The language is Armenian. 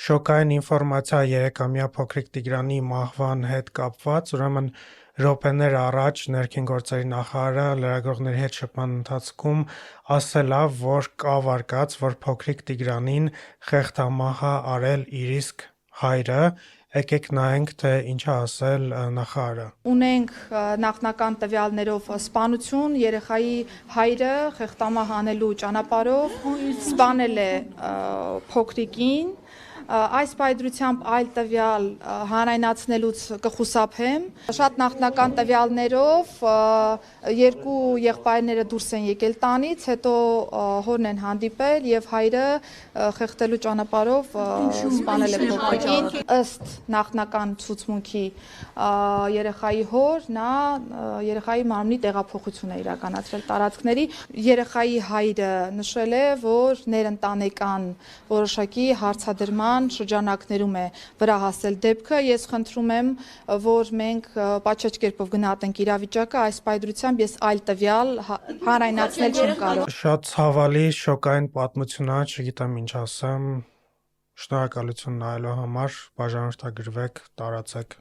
շոկային ինֆորմացիա երեկամյա փոքրիկ Տիգրանի մահվան հետ կապված, ուրեմն րոպեներ առաջ ներքին գործերի նախարարը լրագրողների հետ շփման ընթացքում ասել է, որ կա վարկած, որ փոքրիկ Տիգրանին խեղդամահ ա արել իր իսկ հայրը, եկեք նայենք, թե ինչ ա ասել նախարարը։ Ունենք նախնական տվյալներով սպանություն, երեխայի հայրը խեղդամահ անելու ճանապարհով սպանել է փոքրիկին, այս պայծրությամբ այլ տվյալ հանրայնացնելուց կխուսափեմ։ Շատ նախնական տվյալներով երկու եղբայրները դուրս են եկել տանից, հետո հորն են հանդիպել եւ հայրը խեղդելու ճանապարհով սպանել է փոքրիկին։ Ըստ նախնական ցուցմունքի երեխայի հոր նա երեխայի մարմնի տեղափոխություն է իրականացրել տարածքների։ Երեխայի հայրը նշել է, որ ներընտանեկան որոշակի հարցադրման շրջանակներում է վրա հասել դեպքը։ Ես խնդրում եմ, որ մենք պատշաճ կերպով գնահատենք իրավիճակը, այս պայծրությամբ ես այլ տվյալ հանրայնացնել չեմ կարող։ Շատ ցավալի, շոկային պատմություն ա, չգիտեմ ինչ ասեմ։ Շնորհակալություն նայելու համար, բաժանորդագրվեք, տարածեք։